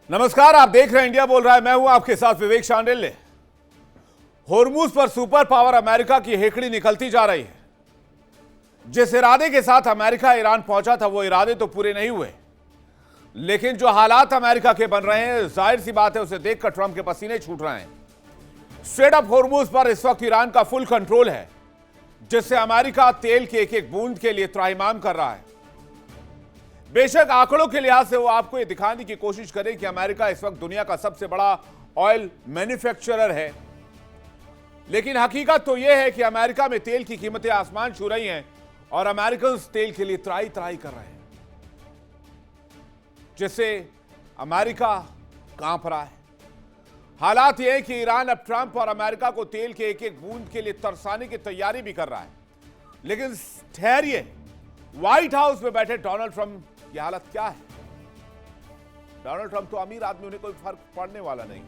नमस्कार, आप देख रहे हैं इंडिया बोल रहा है। मैं हूं आपके साथ विवेक शांडिल्य। होर्मुज पर सुपर पावर अमेरिका की हेकड़ी निकलती जा रही है। जिस इरादे के साथ अमेरिका ईरान पहुंचा था वो इरादे तो पूरे नहीं हुए, लेकिन जो हालात अमेरिका के बन रहे हैं, जाहिर सी बात है उसे देखकर ट्रंप के पसीने छूट रहे हैं। स्ट्रेट अप होर्मुज पर इस वक्त ईरान का फुल कंट्रोल है, जिससे अमेरिका तेल की एक एक बूंद के लिए त्राहिमाम कर रहा है। बेशक आंकड़ों के लिहाज से वो आपको ये दिखाने की कोशिश करे कि अमेरिका इस वक्त दुनिया का सबसे बड़ा ऑयल मैन्युफैक्चरर है, लेकिन हकीकत तो यह है कि अमेरिका में तेल की कीमतें आसमान छू रही हैं और अमेरिकन तेल के लिए त्राही त्राही कर रहे हैं, जिससे अमेरिका कांप रहा है। हालात यह है कि ईरान अब ट्रंप और अमेरिका को तेल के एक एक बूंद के लिए तरसाने की तैयारी भी कर रहा है। लेकिन ठहरिए, व्हाइट हाउस में बैठे डोनाल्ड ट्रंप की हालत क्या है? डोनाल्ड ट्रंप तो अमीर आदमी, उन्हें कोई फर्क पड़ने वाला नहीं,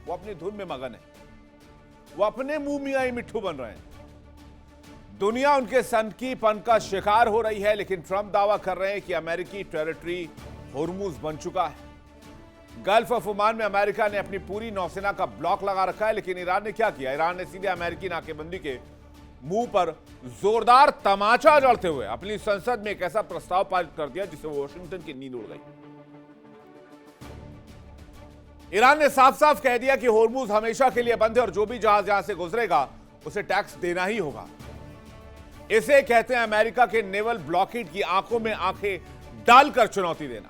वो अपनी धुन में मगन है, वो अपने मुंह मियां ही मिट्ठू बन रहे हैं। दुनिया उनके सनकीपन का शिकार हो रही है, लेकिन ट्रंप दावा कर रहे हैं कि अमेरिकी टेरिटरी होर्मुज बन चुका है। गल्फ ऑफ ओमान में अमेरिका ने अपनी पूरी नौसेना का ब्लॉक लगा रखा है, लेकिन ईरान ने क्या किया? ईरान ने सीधे अमेरिकी नाकेबंदी के मुंह पर जोरदार तमाचा जड़ते हुए अपनी संसद में एक ऐसा प्रस्ताव पारित कर दिया जिससे वॉशिंगटन की नींद उड़ गई। ईरान ने साफ साफ कह दिया कि होर्मुज हमेशा के लिए बंद है और जो भी जहाज यहां से गुजरेगा उसे टैक्स देना ही होगा। इसे कहते हैं अमेरिका के नेवल ब्लॉकेड की आंखों में आंखें डालकर चुनौती देना।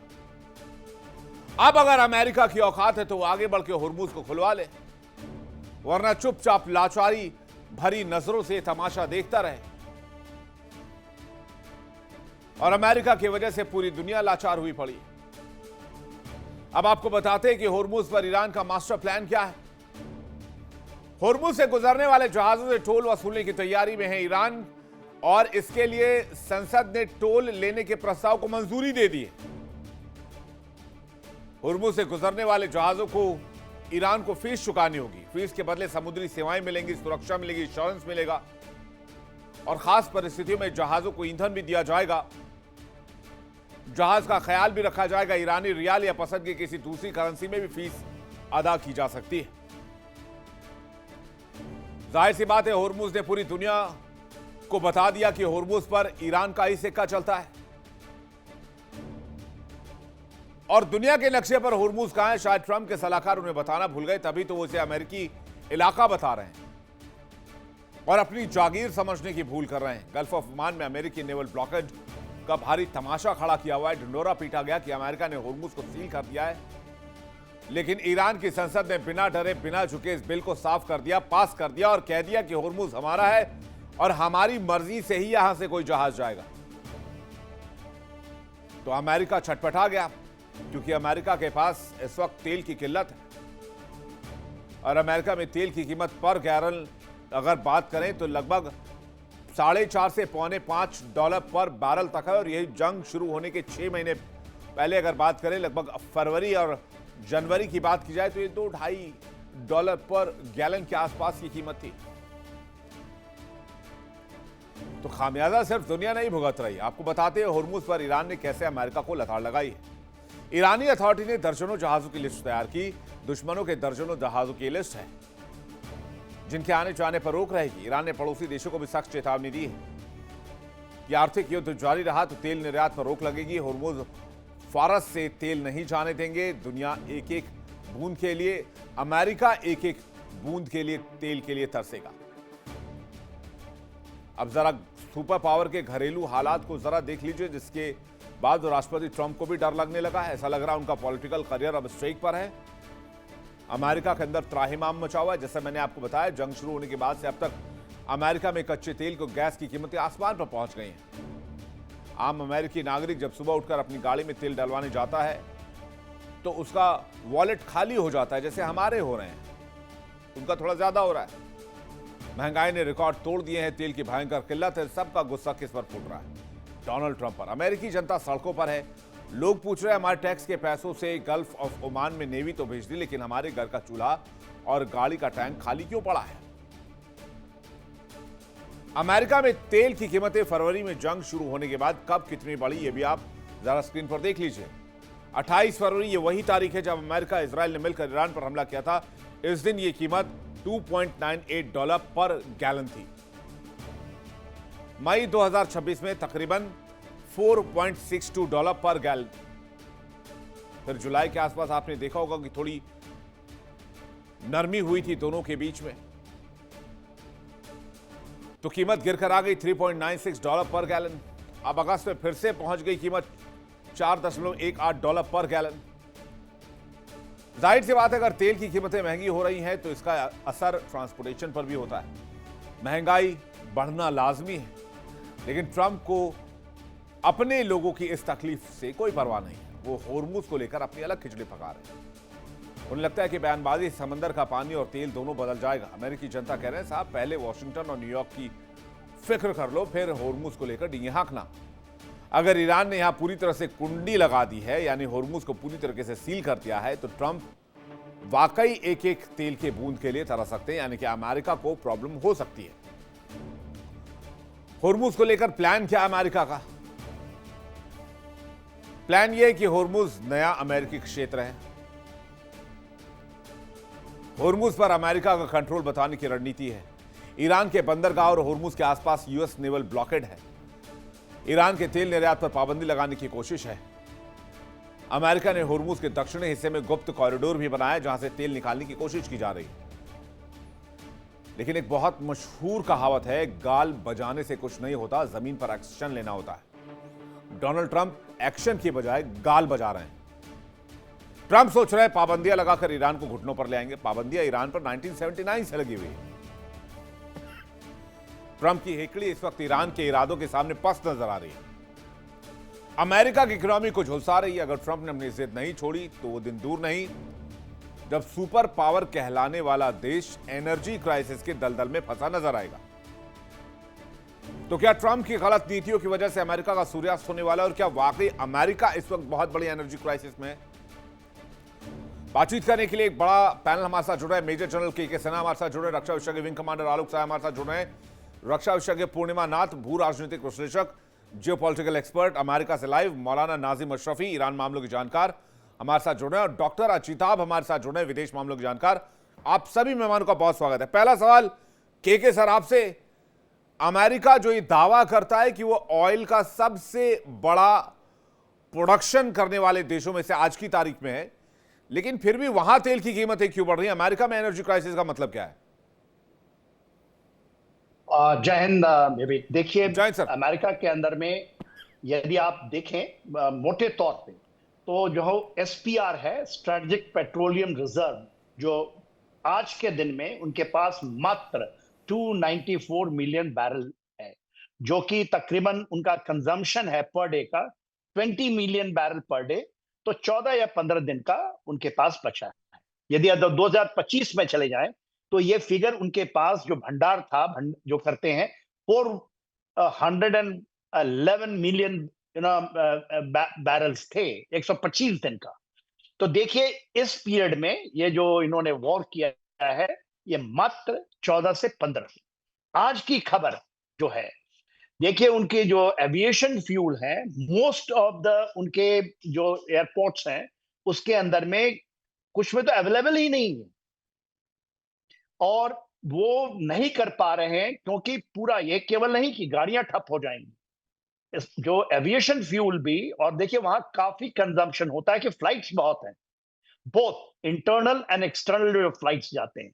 अब अगर अमेरिका की औकात है तो वो आगे बढ़ के होर्मुज को खुलवा ले, वरना चुपचाप लाचारी भरी नजरों से तमाशा देखता रहे। और अमेरिका की वजह से पूरी दुनिया लाचार हुई पड़ी। अब आपको बताते हैं कि होर्मुज पर ईरान का मास्टर प्लान क्या है। होर्मुज से गुजरने वाले जहाजों से टोल वसूलने की तैयारी में है ईरान, और इसके लिए संसद ने टोल लेने के प्रस्ताव को मंजूरी दे दी है। होर्मुज से गुजरने वाले जहाजों को ईरान को फीस चुकानी होगी। फीस के बदले समुद्री सेवाएं मिलेंगी, सुरक्षा मिलेगी, इंश्योरेंस मिलेगा, और खास परिस्थितियों में जहाजों को ईंधन भी दिया जाएगा। जहाज का ख्याल भी रखा जाएगा। ईरानी रियाल या पसंद की किसी दूसरी करेंसी में भी फीस अदा की जा सकती है। जाहिर सी बात है, होर्मुज ने पूरी दुनिया को बता दिया कि होर्मुज पर ईरान का ही सिक्का चलता है, और दुनिया के नक्शे पर होर्मुज कहां है शायद ट्रंप के सलाहकार उन्हें बताना भूल गए, तभी तो वो इसे अमेरिकी इलाका बता रहे हैं और अपनी जागीर समझने की भूल कर रहे हैं। गल्फ ऑफ ओमान में अमेरिकी नेवल ब्लॉकेड का भारी तमाशा खड़ा किया हुआ है। ढिंडोरा पीटा गया कि अमेरिका ने होर्मुज को सील कर दिया है, लेकिन ईरान की संसद ने बिना डरे बिना झुके इस बिल को साफ कर दिया, पास कर दिया और कह दिया कि होर्मुज हमारा है और हमारी मर्जी से ही यहां से कोई जहाज जाएगा। तो अमेरिका छटपटा गया, क्योंकि अमेरिका के पास इस वक्त तेल की किल्लत है, और अमेरिका में तेल की कीमत पर गैलन अगर बात करें तो लगभग 4.5 से $5 पर बैरल तक है। और यही जंग शुरू होने के 6 महीने पहले अगर बात करें, लगभग फरवरी और जनवरी की बात की जाए तो ये $2-2.5 पर गैलन के आसपास की कीमत थी। तो खामियाजा सिर्फ दुनिया नहीं भुगत रही। आपको बताते हैं होर्मुज पर ईरान ने कैसे अमेरिका को लताड़ लगाई है। ईरानी अथॉरिटी ने दर्जनों जहाजों की लिस्ट तैयार की। दुश्मनों के दर्जनों जहाजों की लिस्ट है जिनके आने जाने पर रोक रहेगी। ईरान ने पड़ोसी देशों को भी सख्त चेतावनी दी है कि आर्थिक युद्ध जारी रहा तो तेल निर्यात पर रोक लगेगी। होर्मुज फारस से तेल नहीं जाने देंगे। दुनिया एक एक बूंद के लिए, अमेरिका एक एक बूंद के लिए तेल के लिए तरसेगा। अब जरा सुपर पावर के घरेलू हालात को जरा देख लीजिए, जिसके बाद राष्ट्रपति ट्रंप को भी डर लगने लगा है। ऐसा लग रहा है उनका पॉलिटिकल करियर अब स्ट्रेक पर है। अमेरिका के अंदर त्राहिमाम मचा हुआ है। जैसे मैंने आपको बताया, जंग शुरू होने के बाद से अब तक अमेरिका में कच्चे तेल को गैस की कीमतें आसमान पर पहुंच गई हैं। आम अमेरिकी नागरिक जब सुबह उठकर अपनी गाड़ी में तेल डलवाने जाता है तो उसका वॉलेट खाली हो जाता है, जैसे हमारे हो रहे हैं। उनका थोड़ा ज्यादा हो रहा है। महंगाई ने रिकॉर्ड तोड़ दिए हैं। तेल की भयंकर किल्लत है। सबका गुस्सा किस पर फूट रहा है? डोनाल्ड ट्रंप पर। अमेरिकी जनता सड़कों पर है। लोग पूछ रहे हैं, हमारे टैक्स के पैसों से गल्फ ऑफ ओमान में नेवी तो भेज दी, लेकिन हमारे घर का चूल्हा और गाड़ी का टैंक खाली क्यों पड़ा है? अमेरिका में तेल की कीमतें फरवरी में जंग शुरू होने के बाद कब कितनी बढ़ी, ये भी आप जरा स्क्रीन पर देख लीजिए। 28 फरवरी ये वही तारीख है जब अमेरिका इजराइल ने मिलकर ईरान पर हमला किया था। इस दिन ये कीमत $2.98 पर गैलन थी। मई 2026 में तकरीबन $4.62 पर गैलन। फिर जुलाई के आसपास आपने देखा होगा कि थोड़ी नरमी हुई थी दोनों के बीच में, तो कीमत गिरकर आ गई $3.96 पर गैलन। अब अगस्त में फिर से पहुंच गई कीमत $4.18 पर गैलन। जाहिर सी बात है, अगर तेल की कीमतें महंगी हो रही हैं तो इसका असर ट्रांसपोर्टेशन पर भी होता है। महंगाई बढ़ना लाजमी है, लेकिन ट्रंप को अपने लोगों की इस तकलीफ से कोई परवाह नहीं है। वो होर्मुज को लेकर अपनी अलग खिचड़ी पका रहे हैं। उन्हें लगता है कि बयानबाजी समंदर का पानी और तेल दोनों बदल जाएगा। अमेरिकी जनता कह रहे हैं, साहब पहले वॉशिंगटन और न्यूयॉर्क की फिक्र कर लो, फिर होर्मुज को लेकर डींगे हाँकना। अगर ईरान ने यहां पूरी तरह से कुंडी लगा दी है, यानी होर्मुज को पूरी तरीके से सील कर दिया है, तो ट्रंप वाकई एक एक तेल के बूंद के लिए तरस सकते हैं, यानी कि अमेरिका को प्रॉब्लम हो सकती है। होर्मुज को लेकर प्लान क्या है अमेरिका का? प्लान यह है कि होर्मुज नया अमेरिकी क्षेत्र है। होर्मुज पर अमेरिका का कंट्रोल बताने की रणनीति है। ईरान के बंदरगाह और होर्मुज के आसपास यूएस नेवल ब्लॉकेड है। ईरान के तेल निर्यात पर पाबंदी लगाने की कोशिश है। अमेरिका ने होर्मुज के दक्षिणी हिस्से में गुप्त कॉरिडोर भी बनाया, जहां से तेल निकालने की कोशिश की जा रही है। लेकिन एक बहुत मशहूर कहावत है, गाल बजाने से कुछ नहीं होता, जमीन पर एक्शन लेना होता है। डोनाल्ड ट्रंप एक्शन की बजाय गाल बजा रहे हैं। ट्रंप सोच रहे हैं पाबंदियां लगाकर ईरान को घुटनों पर ले आएंगे। पाबंदियां ईरान पर 1979 से लगी हुई है। ट्रंप की हेकड़ी इस वक्त ईरान के इरादों के सामने पस्त नजर आ रही है। अमेरिका की इकोनॉमी को झुलसा रही है। अगर ट्रंप ने अपनी जिद नहीं छोड़ी तो वो दिन दूर नहीं जब सुपर पावर कहलाने वाला देश एनर्जी क्राइसिस के दलदल में फंसा नजर आएगा। तो क्या ट्रंप की गलत नीतियों की वजह से अमेरिका का सूर्यास्त होने वाला है, और क्या वाकई अमेरिका इस वक्त बहुत बड़ी एनर्जी क्राइसिस में है? बातचीत करने के लिए एक बड़ा पैनल हमारे साथ जुड़ रहा है। मेजर जनरल के सिन्हा हमारे साथ जुड़े, रक्षा विशेषज्ञ विंग कमांडर आलोक साय हमारे साथ जुड़ रहे हैं, रक्षा विशेषज्ञ पूर्णिमा नाथ, भू राजनीतिक विश्लेषक, जियोपॉलिटिकल एक्सपर्ट अमेरिका से लाइव, मौलाना नाजिम अशरफी, ईरान मामलों के जानकार हमारे साथ जुड़ रहे हैं, और डॉक्टर अचिताभ हमारे साथ जुड़ रहे हैं, विदेश मामलों के जानकार। आप सभी मेहमानों का बहुत स्वागत है। पहला सवाल के सर आपसे, अमेरिका जो ये दावा करता है कि वो ऑयल का सबसे बड़ा प्रोडक्शन करने वाले देशों में से आज की तारीख में है, लेकिन फिर भी वहां तेल की कीमतें क्यों बढ़ रही हैं? अमेरिका में एनर्जी क्राइसिस का मतलब क्या है? जय हिंद। देखिए, जय सर। अमेरिका के अंदर में यदि आप देखें मोटे तौर पे, तो जो एसपीआर है, स्ट्रेटेजिक पेट्रोलियम रिजर्व, जो आज के दिन में उनके पास मात्र 294 मिलियन बैरल है, जो कि तकरीबन उनका कंजम्पशन है पर डे का 20 मिलियन बैरल पर डे। तो 14 या 15 दिन का उनके पास बचा है। यदि 2025 में चले जाएं तो ये फिगर उनके पास जो भंडार था, जो करते हैं 411 मिलियन बैरल्स थे 125 दिन का। तो देखिए, इस पीरियड में ये जो इन्होंने वॉर किया है, ये मात्र 14 से 15। आज की खबर जो है, देखिए उनके जो एविएशन फ्यूल है, मोस्ट ऑफ द उनके जो एयरपोर्ट्स हैं उसके अंदर में कुछ में तो अवेलेबल ही नहीं है, और वो नहीं कर पा रहे हैं क्योंकि पूरा, ये केवल नहीं कि गाड़ियां ठप हो जाएंगी, जो एविएशन फ्यूल भी, और देखिए वहां काफी कंजम्पशन होता है कि फ्लाइट्स बहुत हैं, both internal and external flights जाते हैं।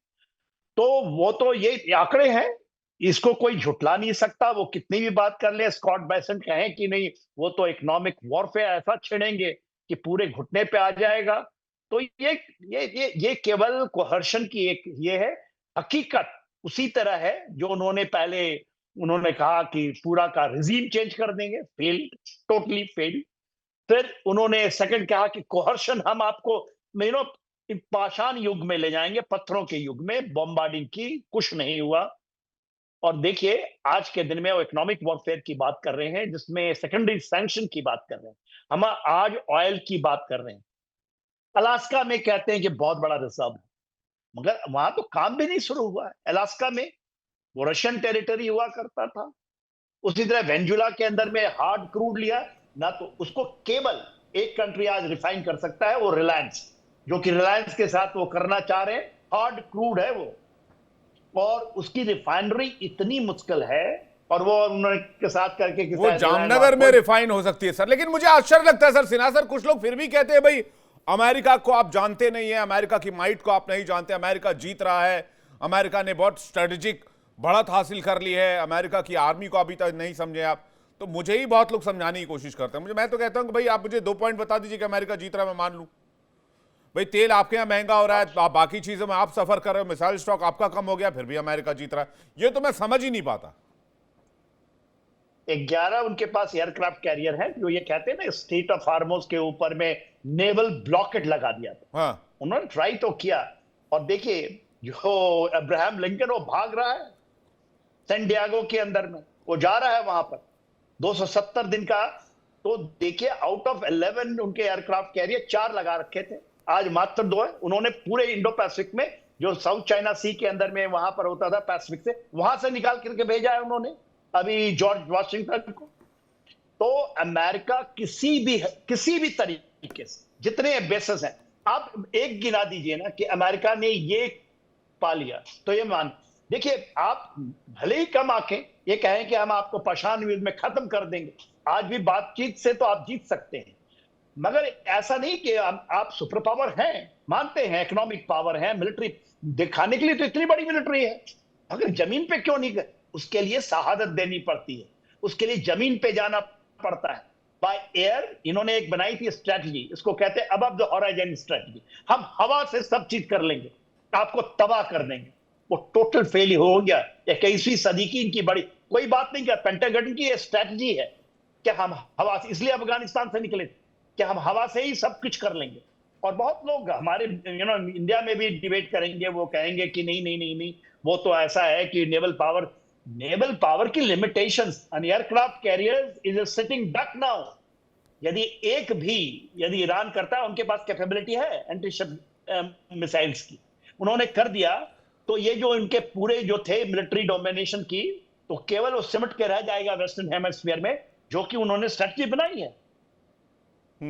तो वो तो ये आंकड़े हैं, इसको कोई झुटला नहीं सकता। वो कितनी भी बात कर ले, स्कॉट बेसेंट कहें कि नहीं, वो तो इकोनॉमिक वॉरफेयर ऐसा छेड़ेंगे कि पूरे घुटने पे आ जाएगा। तो ये केवल कोहर्शन की एक ये है। हकीकत उसी तरह है जो उन्होंने कहा कि पूरा का रिजीम चेंज कर देंगे, फेल्ड, टोटली फेल्ड। फिर उन्होंने सेकंड कहा कि कोहर्शन, हम आपको पाषाण युग में ले जाएंगे, पत्थरों के युग में, बॉम्बार्डिंग की, कुछ नहीं हुआ। और देखिए आज के दिन में वो इकोनॉमिक वॉरफेयर की बात कर रहे हैं, जिसमें सेकेंडरी सैंक्शन की बात कर रहे हैं। हम आज ऑयल की बात कर रहे हैं। अलास्का में कहते हैं कि बहुत बड़ा रिजर्व है, मगर वहां तो काम भी नहीं शुरू हुआ है। अलास्का में वो रशियन टेरिटरी हुआ करता था। उसी तरह वेनेजुएला के अंदर में हार्ड क्रूड लिया ना, तो उसको केवल एक कंट्री आज रिफाइन कर सकता है, वो रिलायंस, जो कि रिलायंस के साथ वो करना चाह रहे हैं। हार्ड क्रूड है वो, और उसकी रिफाइनरी इतनी मुश्किल है, और वो उन्होंने के साथ करके वो जामनगर में रिफाइन हो सकती है सर। लेकिन मुझे आश्चर्य लगता है सर सिन्हा सर, कुछ लोग फिर भी कहते हैं भाई अमेरिका को आप जानते नहीं है, अमेरिका की माइट को आप नहीं जानते, अमेरिका जीत रहा है, अमेरिका ने बहुत स्ट्रेटेजिक बढ़त हासिल कर ली है, अमेरिका की आर्मी को अभी तक नहीं समझे आप। तो मुझे ही बहुत लोग समझाने की कोशिश करते हैं। मैं तो कहता हूं कि भाई आप मुझे 2 पॉइंट बता दीजिए कि अमेरिका जीत रहा है, मैं मान लूं। भाई तेल आपके यहाँ महंगा हो रहा है, आप बाकी चीजों में आप सफर कर रहे हो, मिसाइल स्टॉक आपका कम हो गया, फिर भी अमेरिका जीत रहा है। ये तो मैं समझ ही नहीं पाता। 11 उनके पास एयरक्राफ्ट कैरियर है, जो ये कहते हैं ना स्टेट ऑफ हार्मोस के ऊपर में नेवल ब्लॉकेट लगा दिया था। हाँ, उन्होंने ट्राई तो किया, और देखिए जो अब्राहम लिंकन वो भाग रहा है सैन डियागो के अंदर में, वो जा रहा है वहां पर 270 दिन का। तो देखिए आउट ऑफ 11 उनके एयरक्राफ्ट कैरियर 4 लगा रखे थे, आज मात्र 2 है। उन्होंने पूरे इंडो पैसिफिक में, जो साउथ चाइना सी के अंदर में वहां पर होता था पैसिफिक से, वहां से निकाल करके भेजा है उन्होंने अभी जॉर्ज वाशिंगटन को। तो अमेरिका किसी भी तरीके से, जितने बेसेस हैं, आप एक गिना दीजिए ना कि अमेरिका ने ये पा लिया, तो ये मान, देखिए आप भले ही कम आंखें ये कहें कि हम आपको पाषाण युद्ध में खत्म कर देंगे, आज भी बातचीत से तो आप जीत सकते हैं, मगर ऐसा नहीं कि आप सुपर पावर हैं, मानते हैं इकोनॉमिक पावर है, मिलिट्री दिखाने के लिए तो इतनी बड़ी मिलिट्री है, अगर जमीन पे क्यों नहीं गए? उसके लिए शहादत देनी पड़ती है, उसके लिए जमीन पे जाना पड़ता है। बाय एयर इन्होंने एक बनाई थी स्ट्रेटजी, इसको कहते हैं अबव द हॉराइजन स्ट्रेटजी। हम हवा से सब चीज कर लेंगे, आपको तबाह कर देंगे। वो टोटल फेल हो गया। 21वीं सदी की इनकी बड़ी कोई बात नहीं, क्या पेंटागन की स्ट्रेटजी है कि हम हवा से, इसलिए अफगानिस्तान से निकले कि हम हवा से ही सब कुछ कर लेंगे। और बहुत लोग हमारे इंडिया में भी डिबेट करेंगे, वो कहेंगे कि नहीं नहीं नहीं नहीं, वो तो ऐसा है कि नेवल पावर की limitations, an aircraft carrier is a sitting duck now. यदि ईरान करता है, उनके पास कैपेबिलिटी है एंटी शिप मिसाइल्स की, उन्होंने कर दिया, तो ये जो इनके पूरे जो थे मिलिट्री डोमिनेशन की, तो केवल वो सिमट के रह जाएगा वेस्टर्न हेमिस्फीयर में, जो कि उन्होंने स्ट्रेटजी बनाई है।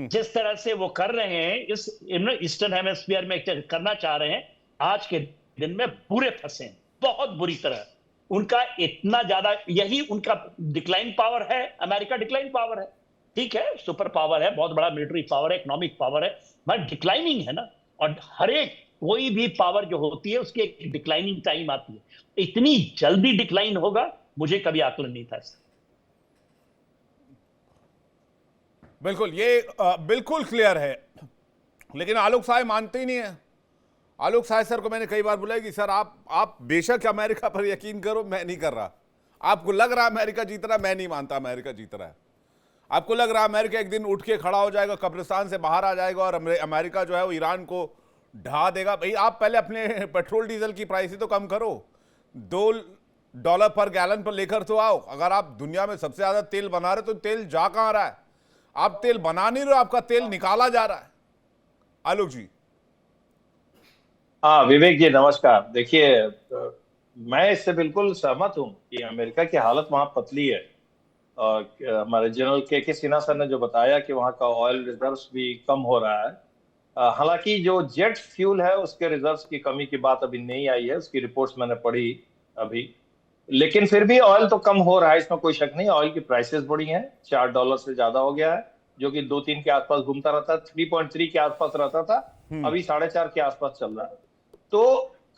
जिस तरह से वो कर रहे हैं इस ईस्टर्न हेमिस्फीयर में करना चाह रहे हैं, आज के दिन में पूरे फंसे हैं बहुत बुरी तरह। उनका इतना ज्यादा, यही उनका डिक्लाइन पावर है। अमेरिका डिक्लाइन पावर है, ठीक है, सुपर पावर है, बहुत बड़ा मिलिट्री पावर है, इकोनॉमिक पावर है, मगर डिक्लाइनिंग है ना। और हर एक कोई भी पावर जो होती है उसकी एक डिक्लाइनिंग टाइम आती है। इतनी जल्दी डिक्लाइन होगा, मुझे कभी आकलन नहीं था इसका। बिल्कुल, ये बिल्कुल क्लियर है। लेकिन आलोक साहब मानते ही नहीं है। आलोक साहब सर को मैंने कई बार बोला कि सर आप बेशक अमेरिका पर यकीन करो, मैं नहीं कर रहा। आपको लग रहा है अमेरिका जीत रहा है, मैं नहीं मानता अमेरिका जीत रहा है। आपको लग रहा है अमेरिका एक दिन उठ के खड़ा हो जाएगा, कब्रिस्तान से बाहर आ जाएगा और अमेरिका जो है वो ईरान को ढा देगा। भाई आप पहले अपने पेट्रोल डीजल की प्राइस तो कम करो, $2 पर गैलन पर लेकर तो आओ। अगर आप दुनिया में सबसे ज्यादा तेल बना रहे तो तेल जा कहां रहा है? आप तेल बना नहीं रहे, आपका तेल निकाला जा रहा है। आलोक जी। हाँ विवेक जी नमस्कार। देखिए मैं इससे बिल्कुल सहमत हूँ कि अमेरिका की हालत वहाँ पतली है। और हमारे जनरल के सिन्हा सर ने जो बताया कि वहाँ का ऑयल रिजर्व्स भी कम हो रहा है। हालांकि जो जेट फ्यूल है उसके रिजर्व्स की कमी की बात अभी नहीं आई है, उसकी रिपोर्ट्स मैंने पढ़ी अभी, लेकिन फिर भी ऑयल तो कम हो रहा है, इसमें कोई शक नहीं। ऑयल की प्राइसेस बढ़ी हैं, $4 से ज्यादा हो गया है, जो कि 2-3 के आसपास घूमता रहता, 3.3 के आसपास रहता था, अभी 4.5 के आसपास चल रहा है। तो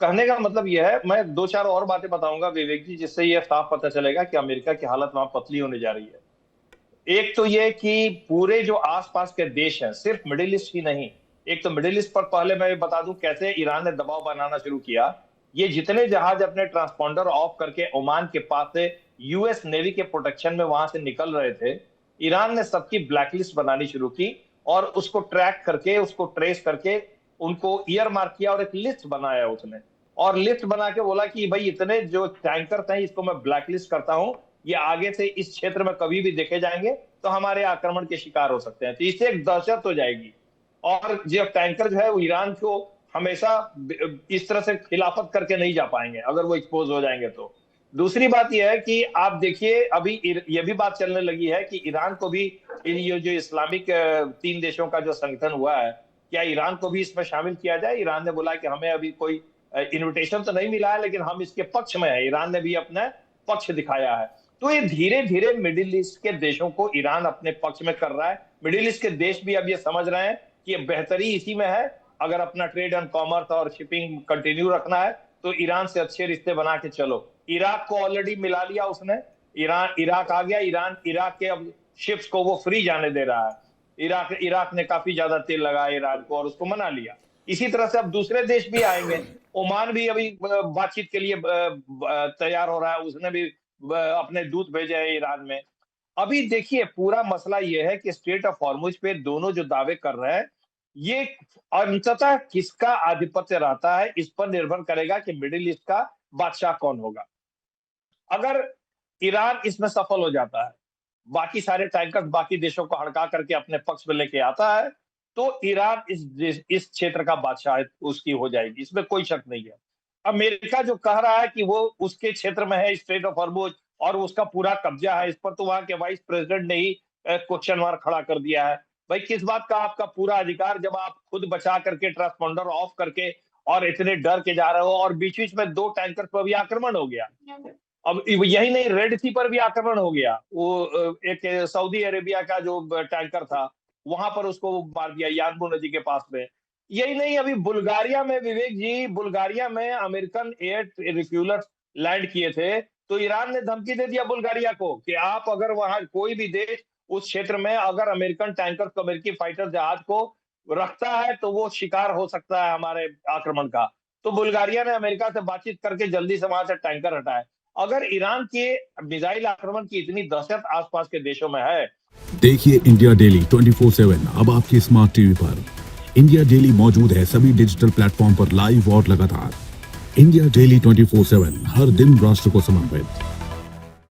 कहने का मतलब यह है, मैं 2-4 और बातें बताऊंगा विवेक जी, जिससे यह साफ पता चलेगा कि अमेरिका की हालत वहां पतली होने जा रही है। एक तो यह कि पूरे जो आसपास के देश हैं, सिर्फ मिडिल ईस्ट ही नहीं, एक तो मिडिल ईस्ट पर पहले मैं बता दूं कैसे ईरान ने दबाव बनाना शुरू किया। ये जितने जहाज अपने ट्रांसपॉन्डर ऑफ करके ओमान के पास से यूएस नेवी के प्रोटेक्शन में वहां से निकल रहे थे, ईरान ने सबकी ब्लैकलिस्ट बनानी शुरू की और उसको ट्रैक करके, उसको ट्रेस करके उनको ईयर मार्क किया और एक लिस्ट बनाया उसने, और लिस्ट बना के बोला कि भाई इतने जो टैंकर हैं इसको मैं ब्लैकलिस्ट करता हूं, ये आगे से इस क्षेत्र में कभी भी देखे जाएंगे तो हमारे आक्रमण के शिकार हो सकते हैं। तो इससे एक दहशत हो जाएगी, और जो टैंकर जो है वो ईरान को हमेशा इस तरह से खिलाफत करके नहीं जा पाएंगे अगर वो एक्सपोज हो जाएंगे तो। दूसरी बात यह है कि आप देखिए अभी ये भी बात चलने लगी है कि ईरान को भी ये जो इस्लामिक 3 देशों का जो संगठन हुआ है, क्या ईरान को भी इसमें शामिल किया जाए। ईरान ने बोला कि हमें अभी कोई इनविटेशन तो नहीं मिला है, लेकिन हम इसके पक्ष में है। ईरान ने भी अपना पक्ष दिखाया है। तो ये धीरे धीरे मिडिल ईस्ट के देशों को ईरान अपने पक्ष में कर रहा है। मिडिल ईस्ट के देश भी अब ये समझ रहे हैं कि ये बेहतरी इसी में है। अगर अपना ट्रेड एंड कॉमर्स और शिपिंग कंटिन्यू रखना है तो ईरान से अच्छे रिश्ते बना के चलो। इराक को ऑलरेडी मिला लिया उसने, इराक आ गया। इराक के अब शिप्स को वो फ्री जाने दे रहा है। इराक ने काफी ज्यादा तेल लगाया ईरान को और उसको मना लिया। इसी तरह से अब दूसरे देश भी आएंगे। ओमान भी अभी बातचीत के लिए तैयार हो रहा है, उसने भी अपने दूत भेजे हैं ईरान में। अभी देखिए पूरा मसला ये है कि स्ट्रेट ऑफ हॉर्मुज पे दोनों जो दावे कर रहे हैं, ये अंततः किसका आधिपत्य रहता है इस पर निर्भर करेगा कि मिडिल ईस्ट का बादशाह कौन होगा। अगर ईरान इसमें सफल हो जाता है, बाकी सारे टैंकर्स बाकी देशों को हड़का करके अपने पक्ष में लेके आता है, तो ईरान इस क्षेत्र का बादशाह उसकी हो जाएगी, इसमें कोई शक नहीं है। अमेरिका जो कह रहा है कि वो उसके क्षेत्र में है स्ट्रेट ऑफ हॉर्मुज और उसका पूरा कब्जा है इस पर, तो वहां के वाइस प्रेसिडेंट ने ही क्वेश्चन मार्क खड़ा कर दिया है। भाई किस बात का आपका पूरा अधिकार, जब आप खुद बचा करके ट्रांसपोंडर ऑफ करके और इतने डर के जा रहे हो, और बीच बीच में 2 टैंकर पर भी आक्रमण हो गया। अब यही नहीं, रेड सी पर भी आक्रमण हो गया। वो एक सऊदी अरेबिया का जो टैंकर था वहां पर उसको मार दिया यानबू नदी के पास में। यही नहीं, अभी बुल्गारिया में विवेक जी, बुल्गारिया में अमेरिकन एयर रिफ्यूलर्स लैंड किए थे, तो ईरान ने धमकी दे दिया बुल्गारिया को कि आप अगर वहां कोई भी देश उस क्षेत्र में अगर अमेरिकन टैंकर को, अमेरिकी फाइटर जहाज को रखता है तो वो शिकार हो सकता है हमारे आक्रमण का। तो बुल्गारिया ने अमेरिका से बातचीत करके जल्दी से वहां से टैंकर हटाए। अगर ईरान के मिसाइल आक्रमण की इतनी दहशत आसपास के देशों में है। देखिए इंडिया डेली 24/7 अब आपके स्मार्ट टीवी पर। इंडिया डेली मौजूद है सभी डिजिटल प्लेटफॉर्म पर लाइव और लगातार। इंडिया डेली 24/7 हर दिन राष्ट्र को समर्पित।